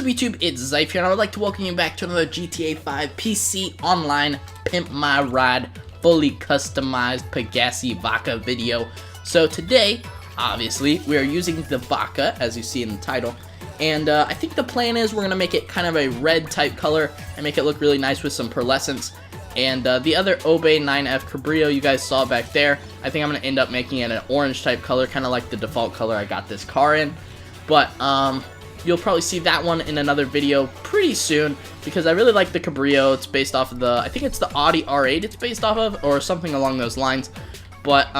up YouTube, it's Zyph here, and I would like to welcome you back to another GTA 5 PC Online Pimp My Ride fully customized Pegassi Vacca video. So today, obviously, we are using the Vacca, as you see in the title, and I think the plan is we're going to make it kind of a red type color and make it look really nice with some pearlescence. And the other Obey 9F Cabrio you guys saw back there, I think I'm going to end up making it an orange type color, kind of like the default color I got this car in. But you'll probably see that one in another video pretty soon, because I really like the Cabrio. It's based off of the, I think it's the Audi R8 it's based off of, or something along those lines. But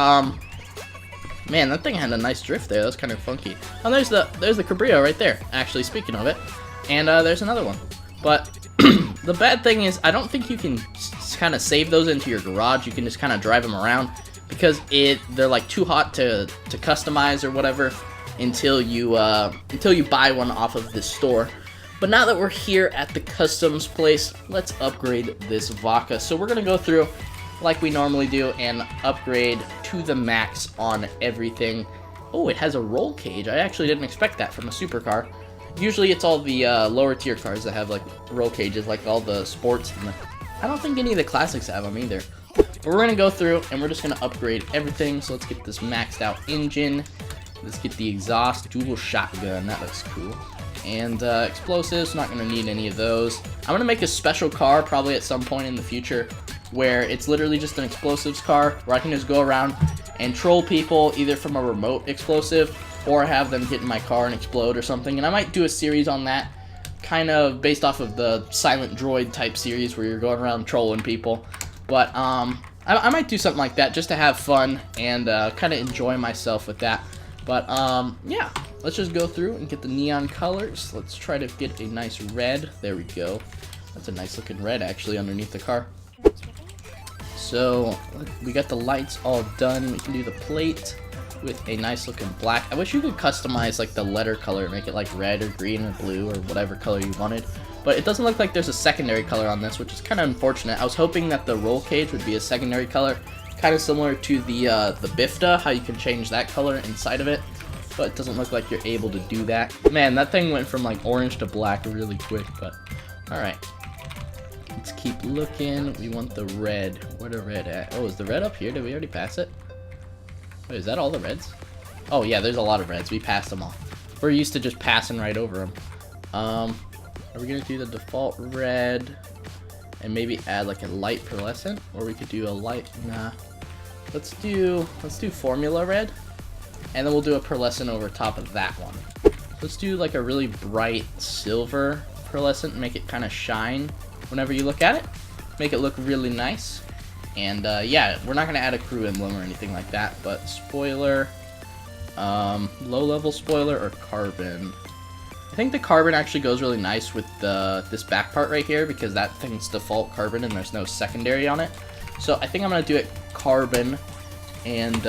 man, that thing had a nice drift there. That was kind of funky. Oh, there's the Cabrio right there, actually, speaking of it. And there's another one. But the bad thing is, I don't think you can kind of save those into your garage. You can just kind of drive them around, because they're like too hot to customize or whatever until you buy one off of this store. But now that we're here at the customs place, let's upgrade this Vacca. So we're gonna go through like we normally do and upgrade to the max on everything. Oh, it has a roll cage. I actually didn't expect that from a supercar. Usually it's all the lower tier cars that have like roll cages, like all the sports. And I don't think any of the classics have them either. But we're gonna go through and we're just gonna upgrade everything. So let's get this maxed out engine. Let's get the exhaust, dual shotgun, that looks cool. And explosives, not gonna need any of those. I'm gonna make a special car probably at some point in the future where it's literally just an explosives car where I can just go around and troll people either from a remote explosive or have them get in my car and explode or something. And I might do a series on that, kind of based off of the Silent Droid type series where you're going around trolling people. But I might do something like that just to have fun and kind of enjoy myself with that. But yeah, let's just go through and get the neon colors. Let's try to get a nice red. There we go. That's a nice looking red actually underneath the car. So we got the lights all done. We can do the plate with a nice looking black. I wish you could customize like the letter color, make it like red or green or blue or whatever color you wanted. But it doesn't look like there's a secondary color on this, which is kind of unfortunate. I was hoping that the roll cage would be a secondary color, kind of similar to the Bifta, how you can change that color inside of it. But it doesn't look like you're able to do that. Man, that thing went from like orange to black really quick, but alright. Let's keep looking. We want the red. Where the red at? Oh, is the red up here? Did we already pass it? Wait, is that all the reds? Oh yeah, there's a lot of reds. We passed them all. We're used to just passing right over them. Are we gonna do the default red and maybe add like a light pearlescent? Or we could do a light, nah. Let's do formula red, and then we'll do a pearlescent over top of that one. Let's do like a really bright silver pearlescent and make it kind of shine whenever you look at it. Make it look really nice. And yeah, we're not gonna add a crew emblem or anything like that, but spoiler, low level spoiler or carbon. I think the carbon actually goes really nice with this back part right here, because that thing's default carbon and there's no secondary on it. So I think I'm gonna do it carbon and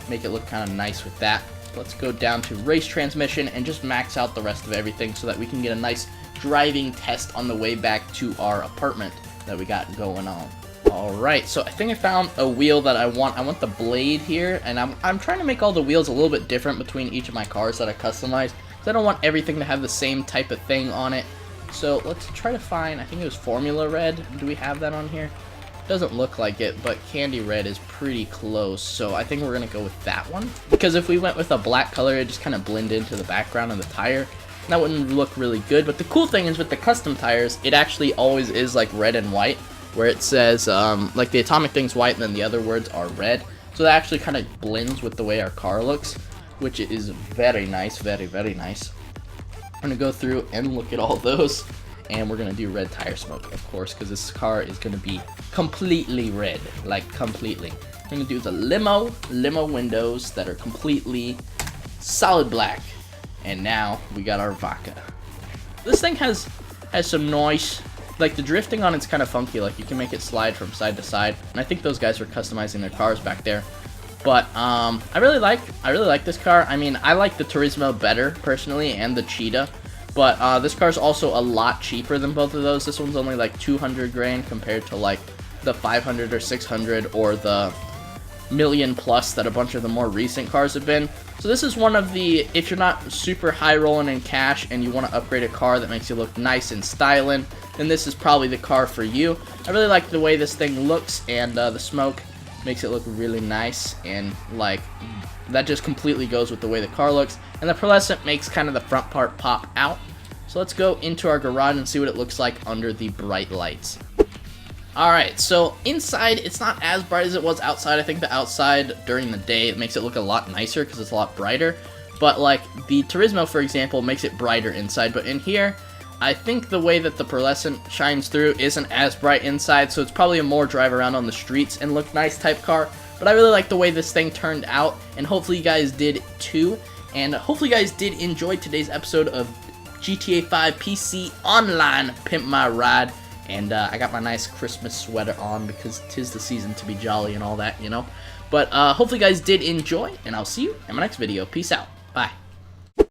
make it look kind of nice with that. Let's go down to race transmission and just max out the rest of everything so that we can get a nice driving test on the way back to our apartment that we got going on. Alright, so I think I found a wheel that I want. I want the blade here, and I'm trying to make all the wheels a little bit different between each of my cars that I customize, because I don't want everything to have the same type of thing on it. So let's try to find, I think it was formula red. Do we have that on here? Doesn't look like it, but candy red is pretty close, so I think we're gonna go with that one, because if we went with a black color, it just kind of blend into the background of the tire, and that wouldn't look really good. But the cool thing is with the custom tires, it actually always is like red and white, where it says like the atomic thing's white and then the other words are red, so that actually kind of blends with the way our car looks, which is very nice, very nice. I'm gonna go through and look at all those. And we're gonna do red tire smoke, of course, because this car is gonna be completely red, like completely. We're gonna do the limo windows that are completely solid black. And now we got our Vacca. This thing has some noise, like the drifting on it's kind of funky, like you can make it slide from side to side. And I think those guys were customizing their cars back there. But I really like this car. I mean, I like the Turismo better personally, and the Cheetah. But this car's also a lot cheaper than both of those. This one's only like 200 grand compared to like the 500 or 600 or the million plus that a bunch of the more recent cars have been. So this is one of the, if you're not super high rolling in cash and you want to upgrade a car that makes you look nice and styling, then this is probably the car for you. I really like the way this thing looks, and the smoke makes it look really nice, and like that just completely goes with the way the car looks. And the pearlescent makes kind of the front part pop out. So let's go into our garage and see what it looks like under the bright lights. Alright, so inside, it's not as bright as it was outside. I think the outside during the day, it makes it look a lot nicer because it's a lot brighter. But like the Turismo, for example, makes it brighter inside. But in here, I think the way that the pearlescent shines through isn't as bright inside. So it's probably a more drive around on the streets and look nice type car. But I really like the way this thing turned out. And hopefully you guys did too. And hopefully you guys did enjoy today's episode of GTA 5 PC Online Pimp My Ride. And I got my nice Christmas sweater on because 'tis the season to be jolly and all that, you know. But hopefully you guys did enjoy, and I'll see you in my next video. Peace out. Bye.